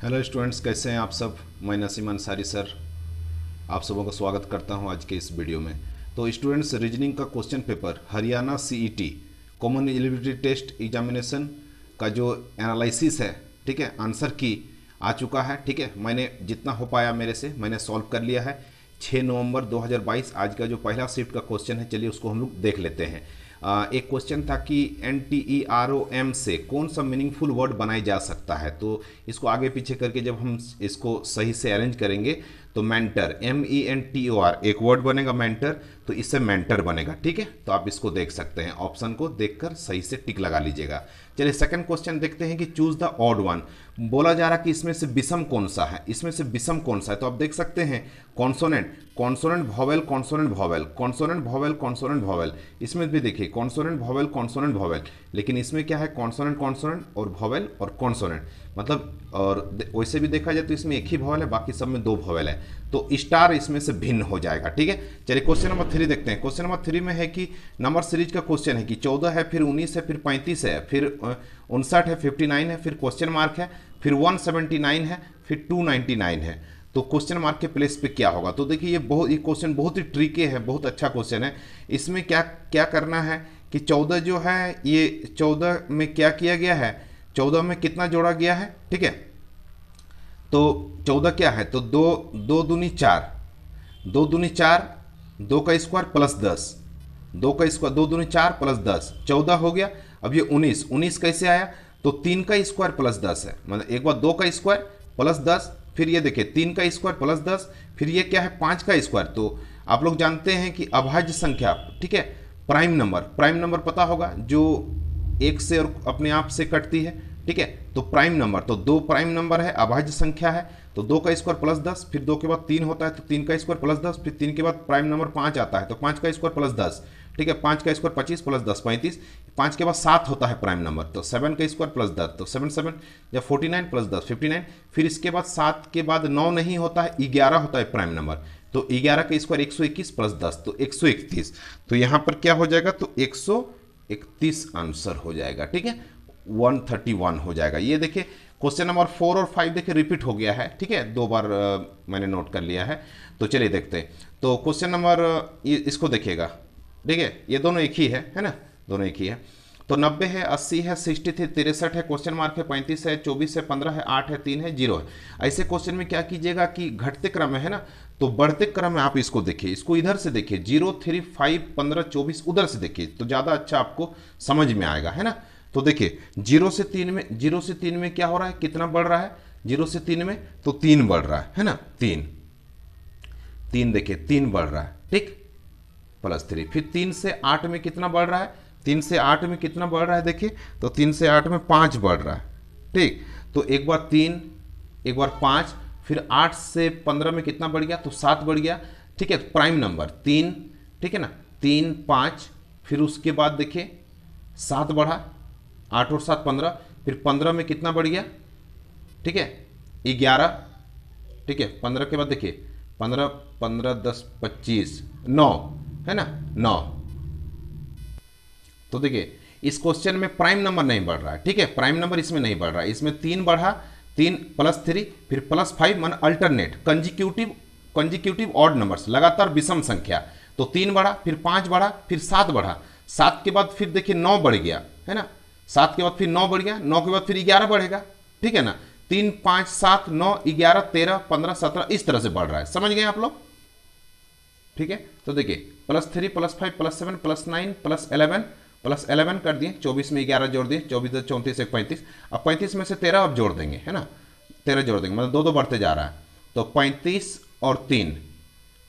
Hello students, कैसे हैं आप सब। मैं नसीम अंसारी सर आप सबों का स्वागत करता हूं आज के इस वीडियो में। तो स्टूडेंट्स, रीजनिंग का question paper Haryana CET common eligibility test examination का जो एनालिसिस है, ठीक है, आंसर की आ चुका है। ठीक है, मैंने जितना हो पाया मेरे से मैंने सॉल्व कर लिया है। 6 नवंबर 2022 आज का जो पहला शिफ्ट का क्वेश्चन है, चलिए उसको हम लोग देख लेते हैं। एक क्वेश्चन था कि NTEROM से कौन सा मीनिंगफुल वर्ड बनाया जा सकता है। तो इसको आगे पीछे करके जब हम इसको सही से अरेंज करेंगे तो मेंटर, MENTOR एक वर्ड बनेगा मेंटर, तो इससे मेंटर बनेगा। ठीक है, तो आप इसको देख सकते हैं, ऑप्शन को देखकर सही से टिक लगा लीजिएगा। चलिए सेकंड क्वेश्चन देखते हैं कि चूज द ऑड वन। बोला जा रहा कि इसमें से विषम कौन सा है, इसमें से विषम कौन सा है। तो आप देख सकते हैं consonant, consonant vowel, consonant vowel, consonant vowel, consonant vowel. इसमें भी देखिए कॉन्सोनेंट वॉवेल, कॉन्सोनेंट वॉवेल, लेकिन इसमें क्या है कॉन्सोनेंट कॉन्सोनेंट और वॉवेल और कॉन्सोनेंट, मतलब और वैसे भी देखा जाए तो इसमें एक ही वॉवेल है, बाकी सब में दो वॉवेल है, तो स्टार इसमें से भिन्न हो जाएगा। ठीक है, चलिए क्वेश्चन नंबर 3 देखते हैं। क्वेश्चन नंबर 3 में है कि नंबर सीरीज का क्वेश्चन है कि 14 है, फिर 19 है, फिर 35 है, फिर 59 है, 59 है, फिर क्वेश्चन मार्क है, फिर 179 है, फिर 299 है। तो क्वेश्चन मार्क के प्लेस पे क्या होगा। तो देखिए ये क्वेश्चन बहुत ही ट्रिकी है, बहुत अच्छा क्वेश्चन है। इसमें क्या क्या करना है कि 14 जो है, ये 14 में क्या किया गया है, 14 में कितना जोड़ा गया है। ठीक है, तो 14 क्या है, तो दो दो दूनी 4, दो दूनी 4, 2 का स्क्वायर प्लस 10, 2 का स्क्वायर, 2 दूनी 4 प्लस 10, 14 हो गया। अब ये 19, 19 कैसे आया, तो 3 का स्क्वायर प्लस 10 है, मतलब एक बार 2 का स्क्वायर प्लस 10, फिर ये देखिए 3 का स्क्वायर प्लस 10, फिर ये क्या है 5 का स्क्वायर। तो आप लोग जानते हैं कि अभाज्य संख्या, ठीक है, प्राइम नंबर, प्राइम नंबर पता होगा जो एक से और अपने आप से कटती है। ठीक है, तो प्राइम नंबर, तो दो प्राइम नंबर है, अभाज्य संख्या है, तो 2 का स्क्वायर प्लस 10, फिर 2 के बाद 3 होता है तो 3 का स्क्वायर प्लस 10, फिर 3 के बाद प्राइम नंबर 5 आता है तो 5 का स्क्वायर प्लस 10। ठीक है, 5 का स्क्वायर 25 प्लस 10 35, 5 के बाद 7 होता है प्राइम नंबर, तो 7 का स्क्वायर प्लस 10, तो 7 7 या 49 प्लस 10 59, फिर इसके बाद 7 के बाद 9 नहीं होता है, 11 होता है प्राइम नंबर, तो 11 का स्क्वायर 121 प्लस 10 तो 131। तो यहाँ पर क्या हो जाएगा, तो 131 आंसर हो जाएगा। ठीक है, 131 हो जाएगा। ये देखिए क्वेश्चन नंबर 4 और 5 देखिए रिपीट हो गया है। ठीक है, 2 बार मैंने नोट कर लिया है। तो चलिए देखते हैं। तो क्वेश्चन नंबर इसको देखिएगा, ठीक है, ये दोनों एक ही है ना, दोनों एक ही है। तो 90 है, 80 है, 60 थे, 63 है, क्वेश्चन मार्क है, 35 है, 24 है, 15 है, 8 है, 3 है, 0 है। ऐसे क्वेश्चन में क्या कीजिएगा कि घटते क्रम में है ना, तो बढ़ते क्रम में आप इसको देखिए, इसको इधर से देखिए, 0 3 5 15 24 उधर से देखिए, तो ज़्यादा अच्छा आपको समझ में आएगा, है ना। तो देखिए 0 से 3 में, 0 से 3 में क्या हो रहा है, कितना बढ़ रहा है 0 से 3 में, तो 3 बढ़ रहा है ना, 3 3 देखिए 3 बढ़ रहा है, ठीक, प्लस 3, फिर 3 से 8 में कितना बढ़ रहा है, 3 से 8 में कितना बढ़ रहा है देखिए, तो 3 से 8 में 5 बढ़ रहा है, ठीक। तो एक बार 3, एक बार 5, फिर 8 से 15 में कितना बढ़ गया, तो 7 बढ़ गया। ठीक है, प्राइम नंबर 3, ठीक है ना, 3 5, फिर उसके बाद देखिए 7 बढ़ा, 8 और 7 15, फिर 15 में कितना बढ़ गया, ठीक है 11, ठीक है, 15 के बाद देखिए 15 15 10 25 9, है ना 9। तो देखिए इस क्वेश्चन में प्राइम नंबर नहीं बढ़ रहा है, ठीक है, प्राइम नंबर इसमें नहीं बढ़ रहा है, इसमें 3 बढ़ा, 3 प्लस 3 फिर प्लस 5, मन अल्टरनेट कंजिक्यूटिव ऑड नंबर्स, लगातार विषम संख्या। तो 3 बढ़ा, फिर 5 बढ़ा, फिर 7 बढ़ा, 7 के बाद फिर देखिए 9 बढ़ गया, है ना, 7 के बाद फिर 9 बढ़ गया, 9 के बाद फिर 11 बढ़ेगा, ठीक है ना, 3 5 7 9 11 13 15 17 इस तरह से बढ़ रहा है, समझ गए आप लोग। ठीक है, तो देखिए plus 3 plus 5 plus 7 plus 9 plus 11 कर दिए, 24 में 11 जोड़ दिए, 24 34 1 35, अब 35 में से 13 अब जोड़ देंगे, है ना, 13 जोड़ देंगे, मतलब 2 2 बढ़ते जा रहा है, तो 35 और 3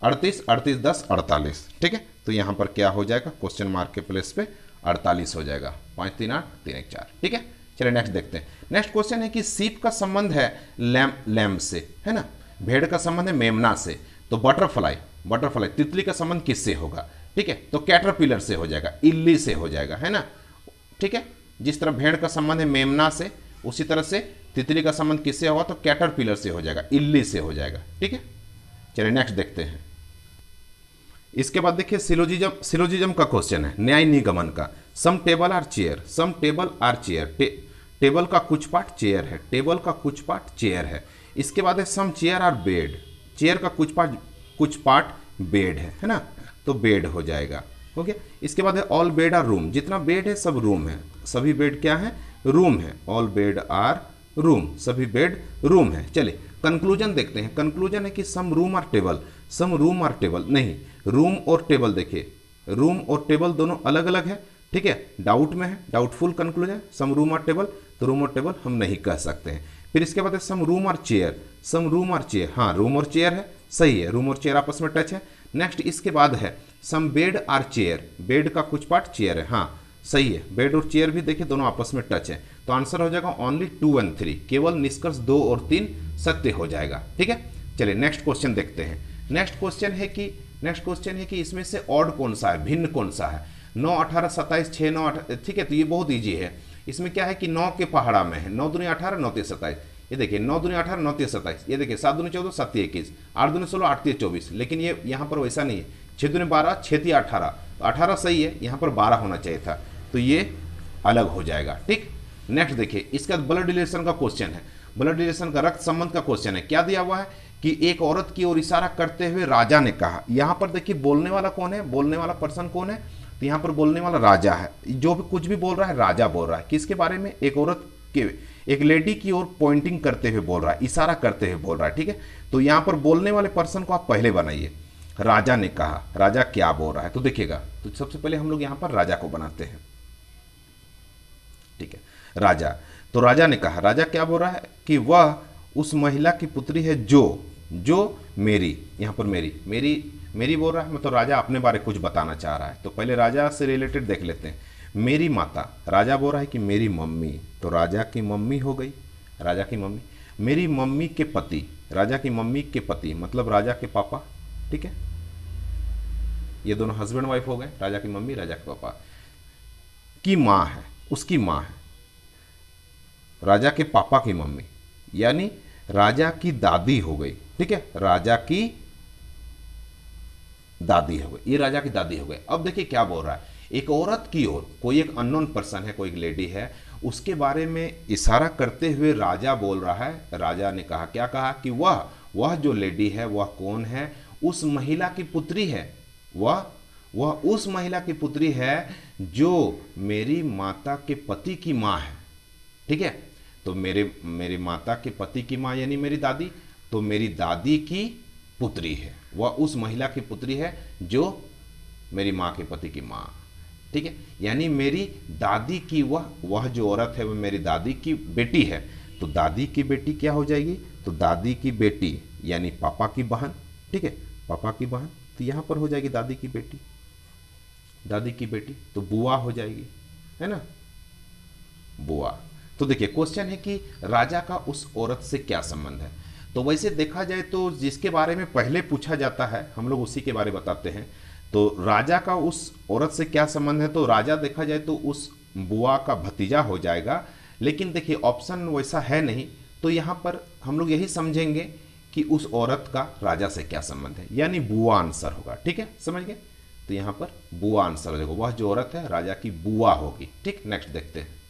38 38 10 48। ठीक है, तो यहाँ पर क्या हो जाएगा, क्वेश्चन मार्क के प्लेस पे 48 हो जाएगा, 5 3 8 3 1 4। ठीक है, चलिए नेक्स्ट देखते हैं। नेक्स्ट क्वेश्चन है कि सीप का संबंध है लैम्ब से, है ना, भेड़ का संबंध है मेमना से, तो बटरफ्लाई तितली का संबंध किससे होगा। ठीक है, तो कैटरपिलर से हो जाएगा, इल्ली से हो जाएगा, है ना। ठीक है, जिस तरह भेड़ का संबंध है मेमना से, उसी तरह से तितली का संबंध किससे होगा, तो कैटरपिलर से हो जाएगा, इल्ली से हो जाएगा। ठीक है, चलिए नेक्स्ट देखते हैं। इसके बाद देखिए सिलोजिज्म का क्वेश्चन है, न्याय निगमन का। Some table are chair, some table are chair, table का कुछ पार्ट चेयर है, टेबल का कुछ पार्ट चेयर है। इसके बाद है सम चेयर आर बेड, चेयर का कुछ पार्ट बेड है ना, तो बेड हो जाएगा। ओके, इसके बाद है ऑल बेड आर रूम, जितना बेड है सब रूम है, सभी बेड क्या है, रूम है, ऑल बेड आर रूम, सभी बेड रूम है। चलिए कंक्लूजन देखते हैं। कंक्लूजन है कि some room are table, some room are table, नहीं, रूम और टेबल देखिए, रूम और टेबल दोनों अलग अलग है, ठीक है, डाउट में है, doubtful conclusion, some room are table, तो रूम और टेबल हम नहीं कह सकते हैं। फिर इसके बाद है some room are chair, some room are chair, हाँ रूम और चेयर है, सही है, रूम और चेयर आपस में टच है। नेक्स्ट इसके बाद है सम बेड आर चेयर, बेड का कुछ पार्ट चेयर है, हाँ सही है, बेड और चेयर भी देखिए दोनों आपस में टच है, तो आंसर हो जाएगा ओनली 2 और 3, केवल निष्कर्ष 2 और 3 सत्य हो जाएगा। ठीक है, चलिए नेक्स्ट क्वेश्चन देखते हैं। नेक्स्ट क्वेश्चन है कि इसमें से ऑड कौन सा है, भिन्न कौन सा है। 9, 18, 27, 6, 9, 8, ठीक है, तो ये बहुत ईजी है। इसमें क्या है कि 9 के पहाड़ा में है, 9 दूनी 18, 9 तीन 27, ये देखिए 9 दूनी 18, 9 तीन 27, ये देखिए 7 दूनी 14, 7 21, 8 दूनी 16, 8 तीन 24, लेकिन ये यहाँ पर वैसा नहीं है, 6 दूनी 12, 6 तीन 18, तो 18 सही है, यहाँ पर 12 होना चाहिए था, तो ये अलग हो जाएगा। ठीक, नेक्स्ट देखिए, इसका ब्लड रिलेशन का क्वेश्चन है, ब्लड रिलेशन का रक्त संबंध का क्वेश्चन है। क्या दिया हुआ है कि एक औरत की ओर इशारा करते हुए राजा ने कहा, यहाँ पर देखिए बोलने वाला कौन है, बोलने वाला पर्सन कौन है, तो यहाँ पर बोलने वाला राजा है, जो भी कुछ भी बोल रहा है राजा बोल रहा है, किसके बारे में, एक औरत के, एक लेडी की ओर पॉइंटिंग करते हुए बोल रहा है, इशारा करते हुए बोल रहा है। ठीक है, तो यहाँ पर बोलने वाले पर्सन को आप पहले बनाइए, राजा ने कहा, राजा क्या बोल रहा है, तो देखिएगा, तो सबसे पहले हम लोग यहाँ पर राजा को बनाते हैं। ठीक है, राजा, तो राजा ने कहा, राजा क्या बोल रहा है कि वह उस महिला की पुत्री है जो मेरी, यहाँ पर मेरी बोल रहा है, मतलब राजा अपने बारे कुछ बताना चाह रहा है, तो पहले राजा से रिलेटेड देख लेते हैं। मेरी माता, राजा बोल रहा है कि मेरी मम्मी, तो राजा की मम्मी हो गई, राजा की मम्मी। मेरी मम्मी के पति, राजा की मम्मी के पति मतलब राजा के पापा, ठीक है, ये दोनों हस्बैंड वाइफ हो गए, राजा की मम्मी राजा के पापा। की माँ है, उसकी माँ है, राजा के पापा की मम्मी, यानी राजा की दादी हो गई। ठीक है, राजा की दादी हो गई, ये राजा की दादी हो गई। अब देखिए क्या बोल रहा है, एक औरत की ओर, कोई एक अननोन पर्सन है, कोई एक लेडी है, उसके बारे में इशारा करते हुए राजा बोल रहा है, राजा ने कहा, क्या कहा कि वह जो लेडी है वह कौन है, उस महिला की पुत्री है, वह उस महिला की पुत्री है जो मेरी माता के पति की माँ है। ठीक है, तो मेरे माता के पति की माँ यानी मेरी दादी, तो मेरी दादी की पुत्री है, वह उस महिला की पुत्री है जो मेरी माँ के पति की माँ। ठीक है, यानी मेरी दादी की वह जो औरत है वह मेरी दादी की बेटी है, तो दादी की बेटी क्या हो जाएगी, तो दादी की बेटी यानी पापा की बहन। ठीक है, पापा की बहन, तो यहाँ पर हो जाएगी दादी की बेटी, दादी की बेटी, तो बुआ हो जाएगी, है ना, बुआ। तो देखिए क्वेश्चन है कि राजा का उस औरत से क्या संबंध है। तो वैसे देखा जाए तो जिसके बारे में पहले पूछा जाता है हम लोग उसी के बारे में बताते हैं। तो राजा का उस औरत से क्या संबंध है, तो राजा देखा जाए तो उस बुआ का भतीजा हो जाएगा, लेकिन देखिए ऑप्शन वैसा है नहीं, तो यहाँ पर हम लोग यही समझेंगे कि उस औरत का राजा से क्या संबंध है, यानी बुआ आंसर होगा। ठीक है, समझ गए, तो यहाँ पर बुआ आंसर हो जाएगा, वह जो औरत है राजा की बुआ होगी। ठीक, नेक्स्ट देखते हैं।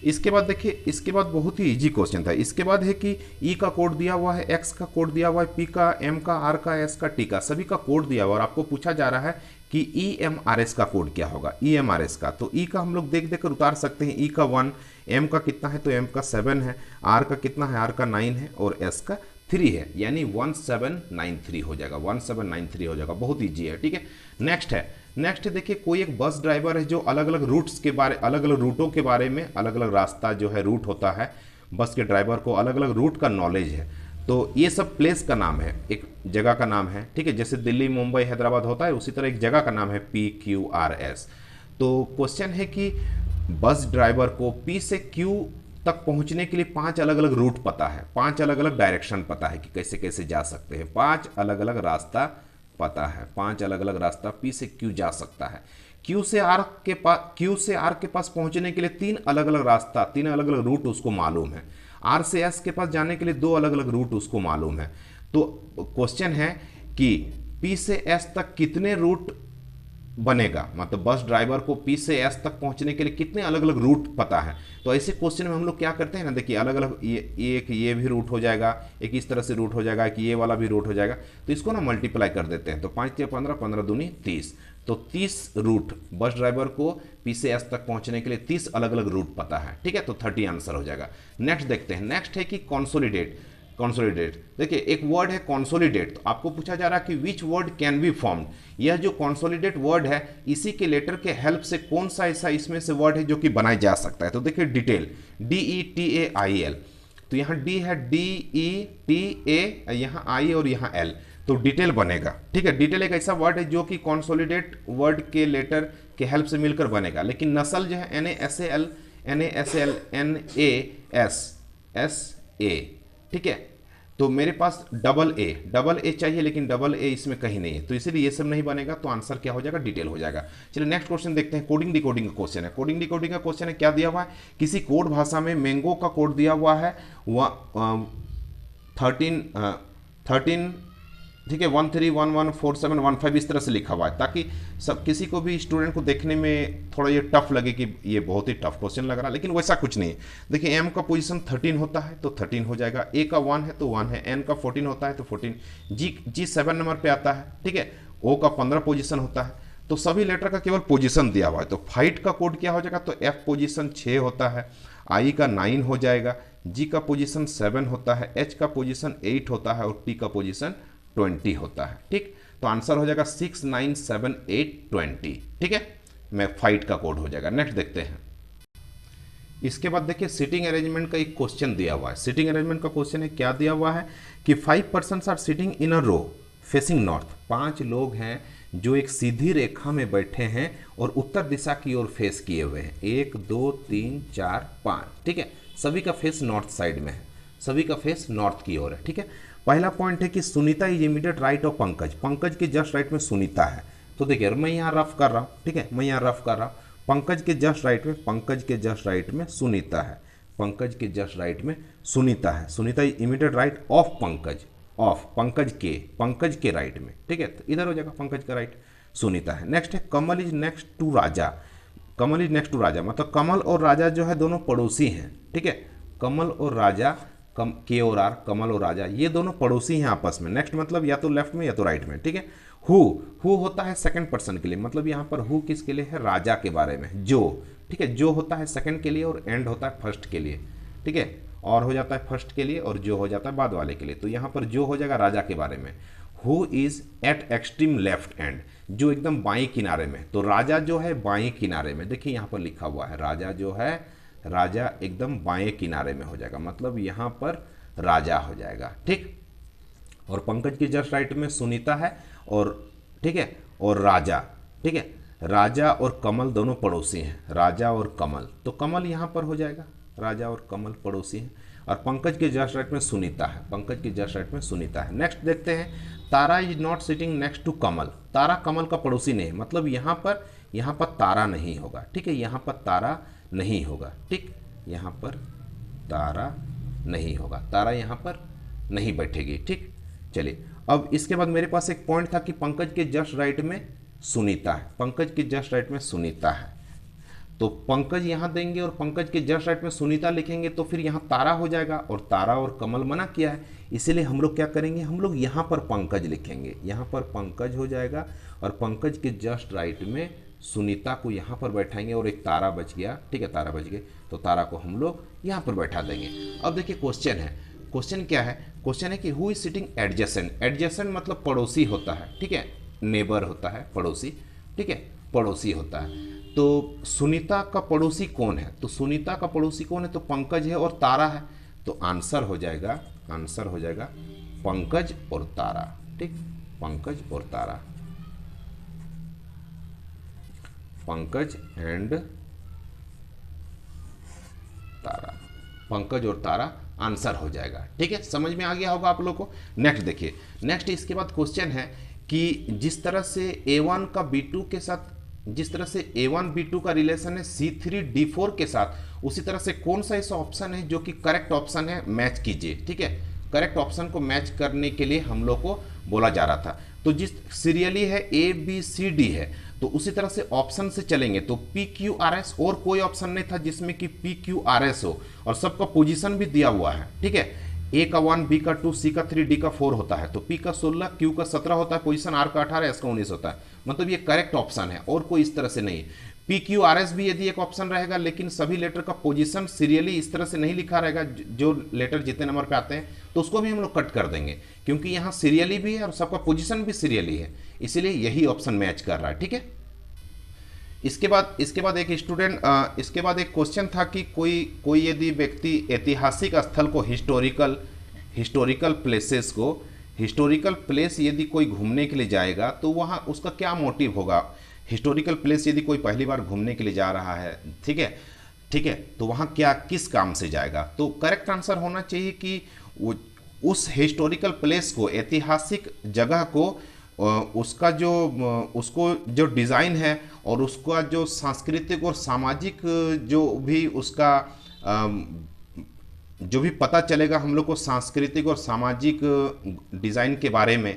इसके बाद देखिए, इसके बाद बहुत ही इजी क्वेश्चन था। इसके बाद है कि ई का कोड दिया हुआ है, एक्स का कोड दिया हुआ है, पी का, एम का, आर का, एस का, टी का, सभी का कोड दिया हुआ और आपको पूछा जा रहा है कि ई एम आर एस का कोड क्या होगा, ई एम आर एस का। तो ई का हम लोग देख कर उतार सकते हैं, ई का 1, एम का कितना है, तो एम का 7 है, आर का कितना है, आर का 9 है और एस का 3 है, यानी 1793 हो जाएगा, 1793 हो जाएगा, बहुत ईजी है। ठीक है, नेक्स्ट देखिए, कोई एक बस ड्राइवर है जो अलग अलग रूट्स के बारे, अलग अलग रूटों के बारे में, अलग अलग रास्ता जो है रूट होता है, बस के ड्राइवर को अलग अलग रूट का नॉलेज है। तो ये सब प्लेस का नाम है, एक जगह का नाम है। ठीक है, जैसे दिल्ली, मुंबई, हैदराबाद होता है, उसी तरह एक जगह का नाम है PQRS। तो क्वेश्चन है कि बस ड्राइवर को P से Q तक पहुंचने के लिए 5 अलग अलग रूट पता है, 5 अलग अलग डायरेक्शन पता है कि कैसे कैसे जा सकते हैं, 5 अलग अलग रास्ता पता है, 5 अलग अलग रास्ता P से Q जा सकता है। Q से R के पास पहुंचने के लिए 3 अलग अलग रास्ता, 3 अलग अलग रूट उसको मालूम है। R से S के पास जाने के लिए 2 अलग अलग रूट उसको मालूम है। तो क्वेश्चन है कि P से S तक कितने रूट बनेगा, मतलब बस ड्राइवर को पी से एस तक पहुंचने के लिए कितने अलग अलग रूट पता है। तो ऐसे क्वेश्चन में हम लोग क्या करते हैं ना, देखिए अलग अलग ये भी रूट हो जाएगा, एक इस तरह से रूट हो जाएगा, कि ये वाला भी रूट हो जाएगा, तो इसको ना मल्टीप्लाई कर देते हैं। तो 5 या 15, 15 दूनी 30, तो 30 रूट बस ड्राइवर को पी से एस तक पहुंचने के लिए 30 अलग अलग रूट पता है, ठीक है। तो 30 आंसर हो जाएगा। नेक्स्ट देखते हैं, नेक्स्ट है कि कॉन्सोलिडेट। कॉन्सोलिडेट देखिए एक वर्ड है कॉन्सोलिडेट, तो आपको पूछा जा रहा है कि which word can be formed. यह जो कॉन्सोलिडेट वर्ड है, इसी के लेटर के हेल्प से कौन सा ऐसा इसमें से वर्ड है जो कि बनाया जा सकता है। तो देखिए डिटेल, DETAIL, तो यहाँ डी है, DETA, यहाँ आई और यहाँ एल, तो डिटेल बनेगा, ठीक है। डिटेल एक ऐसा वर्ड है जो कि कॉन्सोलिडेट वर्ड के लेटर के हेल्प से मिलकर बनेगा। लेकिन नस्ल जो है NASAL, NASA, ठीक है। तो मेरे पास डबल ए चाहिए, लेकिन डबल ए इसमें कहीं नहीं है, तो इसीलिए ये सब नहीं बनेगा। तो आंसर क्या हो जाएगा, डिटेल हो जाएगा। चलिए नेक्स्ट क्वेश्चन देखते हैं। कोडिंग डिकोडिंग का क्वेश्चन है। कोडिंग डिकोडिंग का क्वेश्चन है, क्या दिया हुआ है, किसी कोड भाषा में मैंगो का कोड दिया हुआ है, वह 13 ठीक है, 13114715 इस तरह से लिखा हुआ है, ताकि सब किसी को भी स्टूडेंट को देखने में थोड़ा ये टफ लगे कि ये बहुत ही टफ क्वेश्चन लग रहा है, लेकिन वैसा कुछ नहीं है। देखिए एम का पोजीशन 13 होता है तो 13 हो जाएगा, ए का 1 है तो 1 है, एन का 14 होता है तो 14, जी 7 नंबर पे आता है, ठीक है। ओ का 15 पोजीशन होता है, तो सभी लेटर का केवल पोजीशन दिया हुआ है। तो फाइट का कोड क्या हो जाएगा, तो एफ पोजीशन 6 होता है, आई का 9 हो जाएगा, जी का पोजीशन 7 होता है, एच का पोजीशन 8 होता है और टी का पोजीशन 20 होता है, ठीक। तो आंसर हो जाएगा 6, 9, 7, 8, 20, ठीक है। मैं फाइट का कोड हो जाएगा। नेक्स्ट देखते हैं। इसके बाद देखिए सिटिंग अरेंजमेंट का एक क्वेश्चन दिया हुआ है। सिटिंग अरेंजमेंट का क्वेश्चन है, क्या दिया हुआ है कि 5 persons are sitting in a row facing north. 5 लोग हैं जो एक सीधी रेखा में बैठे हैं और उत्तर दिशा की ओर फेस किए हुए हैं। 1, 2, 3, 4, 5, ठीक है। सभी का फेस नॉर्थ साइड में है, सभी का फेस नॉर्थ की ओर है, ठीक है। पहला पॉइंट है कि Sunita is immediate right of Pankaj. Pankaj के जस्ट राइट में सुनीता है। तो देखिए मैं यहाँ रफ कर रहा हूँ, ठीक है, मैं यहाँ रफ कर रहा हूँ। पंकज के जस्ट राइट में, पंकज के जस्ट राइट में सुनीता है, पंकज के जस्ट राइट में सुनीता है। Sunita is immediate right of Pankaj, of Pankaj के राइट में, ठीक है। तो इधर हो जाएगा पंकज का राइट, सुनीता है। नेक्स्ट है Kamal is next to Raja. Kamal is next to Raja, मतलब कमल और राजा जो है दोनों पड़ोसी हैं, ठीक है। कमल और राजा, के और आर, कमल और राजा, ये दोनों पड़ोसी हैं आपस में। नेक्स्ट मतलब या तो लेफ्ट में या तो राइट में, ठीक है। हु होता है सेकंड पर्सन के लिए, मतलब यहाँ पर हु किसके लिए है, राजा के बारे में। जो, ठीक है, जो होता है सेकंड के लिए और एंड होता है फर्स्ट के लिए, ठीक है। और हो जाता है फर्स्ट के लिए और जो हो जाता है बाद वाले के लिए। तो यहाँ पर जो हो जाएगा राजा के बारे में। Who is eight extreme left and, जो एकदम बाएं किनारे में। तो राजा जो है बाएं किनारे में, देखिए यहाँ पर लिखा हुआ है राजा जो है, राजा एकदम बाएं किनारे में हो जाएगा, मतलब यहाँ पर राजा हो जाएगा, ठीक। और पंकज की जस्ट राइट में सुनीता है और, ठीक है, और राजा, ठीक है। राजा और कमल दोनों पड़ोसी हैं, राजा और कमल, तो कमल यहाँ पर हो जाएगा, राजा और कमल पड़ोसी हैं। और पंकज के जस्ट राइट में सुनीता है, पंकज के जस्ट राइट में सुनीता है। नेक्स्ट देखते हैं, Tara is not sitting next to Kamal. Tara Kamal का पड़ोसी नहीं, मतलब यहाँ पर तारा नहीं होगा, ठीक है। यहाँ पर तारा नहीं होगा, ठीक, यहाँ पर तारा नहीं होगा, तारा यहाँ पर नहीं बैठेगी, ठीक। चलिए अब इसके बाद मेरे पास एक पॉइंट था कि पंकज के जस्ट राइट में सुनीता है, पंकज के जस्ट राइट में सुनीता है, तो पंकज यहाँ देंगे और पंकज के जस्ट राइट में सुनीता लिखेंगे, तो फिर यहाँ तारा हो जाएगा। और तारा और कमल मना किया है, इसीलिए हम लोग क्या करेंगे, हम लोग यहाँ पर पंकज लिखेंगे, यहाँ पर पंकज हो जाएगा और पंकज के जस्ट राइट में सुनीता को यहाँ पर बैठाएंगे और एक तारा बच गया, ठीक है, तारा बच गए, तो तारा को हम लोग यहाँ पर बैठा देंगे। अब देखिए क्वेश्चन है, क्वेश्चन क्या है, क्वेश्चन है कि who is sitting adjacent. Adjacent मतलब पड़ोसी होता है, ठीक है, नेबर होता है, पड़ोसी, ठीक है, पड़ोसी होता है। तो सुनीता का पड़ोसी कौन है, तो सुनीता का पड़ोसी कौन है, तो पंकज है और तारा है। तो आंसर हो जाएगा, आंसर हो जाएगा पंकज और तारा, ठीक, पंकज और तारा, पंकज एंड तारा, पंकज और तारा आंसर हो जाएगा, ठीक है। समझ में आ गया होगा आप लोग को। नेक्स्ट देखिए, नेक्स्ट इसके बाद क्वेश्चन है कि जिस तरह से A1 का B2 के साथ, जिस तरह से A1 B2 का रिलेशन है C3 D4 के साथ, उसी तरह से कौन सा ऐसा ऑप्शन है जो कि करेक्ट ऑप्शन है, मैच कीजिए, ठीक है। करेक्ट ऑप्शन को मैच करने के लिए हम लोग को बोला जा रहा था। तो जिस सीरियली है A B C D है, तो उसी तरह से ऑप्शन से चलेंगे तो PQRS और कोई ऑप्शन नहीं था जिसमें कि PQRS हो, और सबका पोजीशन भी दिया हुआ है, ठीक है। A का 1, B का 2, C का 3, D का 4 होता है, तो P का 16, Q का 17 होता है पोजीशन, R का 18, S का 19 होता है। मतलब ये करेक्ट ऑप्शन है और कोई इस तरह से नहीं है। PQRS भी यदि एक ऑप्शन रहेगा, लेकिन सभी लेटर का पोजीशन सीरियली इस तरह से नहीं लिखा रहेगा, जो लेटर जितने नंबर पे आते हैं तो उसको भी हम लोग कट कर देंगे, क्योंकि यहाँ सीरियली भी है और सबका पोजीशन भी सीरियली है, इसीलिए यही ऑप्शन मैच कर रहा है, ठीक है। इसके बाद एक स्टूडेंट, इसके बाद एक क्वेश्चन था कि कोई यदि व्यक्ति ऐतिहासिक स्थल को हिस्टोरिकल प्लेस यदि कोई घूमने के लिए जाएगा तो वहाँ उसका क्या मोटिव होगा। हिस्टोरिकल प्लेस यदि कोई पहली बार घूमने के लिए जा रहा है, ठीक है, तो वहाँ क्या किस काम से जाएगा। तो करेक्ट आंसर होना चाहिए कि वो उस हिस्टोरिकल प्लेस को, ऐतिहासिक जगह को, उसका उसको जो डिज़ाइन है और उसका जो सांस्कृतिक और सामाजिक जो भी उसका जो भी पता चलेगा हम लोग को सांस्कृतिक और सामाजिक डिज़ाइन के बारे में,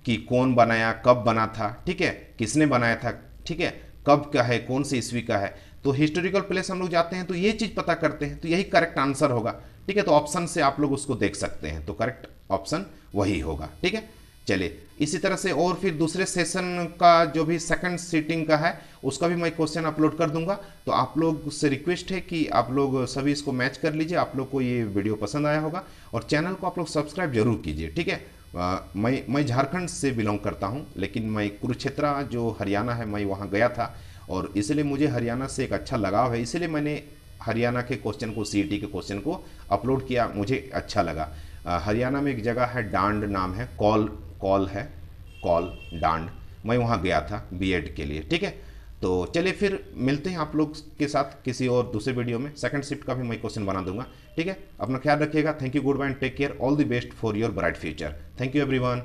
कि कौन बनाया, कब बना था, ठीक है, किसने बनाया था, ठीक है, कब का है, कौन सी ईस्वी का है। तो हिस्टोरिकल प्लेस हम लोग जाते हैं तो ये चीज़ पता करते हैं, तो यही करेक्ट आंसर होगा, ठीक है। तो ऑप्शन से आप लोग उसको देख सकते हैं, तो करेक्ट ऑप्शन वही होगा, ठीक है। चलिए इसी तरह से और फिर दूसरे सेशन का जो भी सेकंड सीटिंग का है उसका भी मैं क्वेश्चन अपलोड कर दूंगा। तो आप लोग से रिक्वेस्ट है कि आप लोग सभी इसको मैच कर लीजिए। आप लोग को ये वीडियो पसंद आया होगा और चैनल को आप लोग सब्सक्राइब जरूर कीजिए, ठीक है। मैं झारखंड से बिलोंग करता हूँ, लेकिन मैं कुरुक्षेत्र जो हरियाणा है मैं वहाँ गया था, और इसलिए मुझे हरियाणा से एक अच्छा लगाव है, इसलिए मैंने हरियाणा के क्वेश्चन को, CET के क्वेश्चन को अपलोड किया, मुझे अच्छा लगा। हरियाणा में एक जगह है, डांड नाम है, कॉल डांड, मैं वहाँ गया था B.Ed के लिए, ठीक है। तो चलिए फिर मिलते हैं आप लोग के साथ किसी और दूसरे वीडियो में। सेकंड शिफ्ट का भी मैं क्वेश्चन बना दूंगा, ठीक है। अपना ख्याल रखिएगा। Thank you, good bye and take care, all the best for your bright future. Thank you everyone.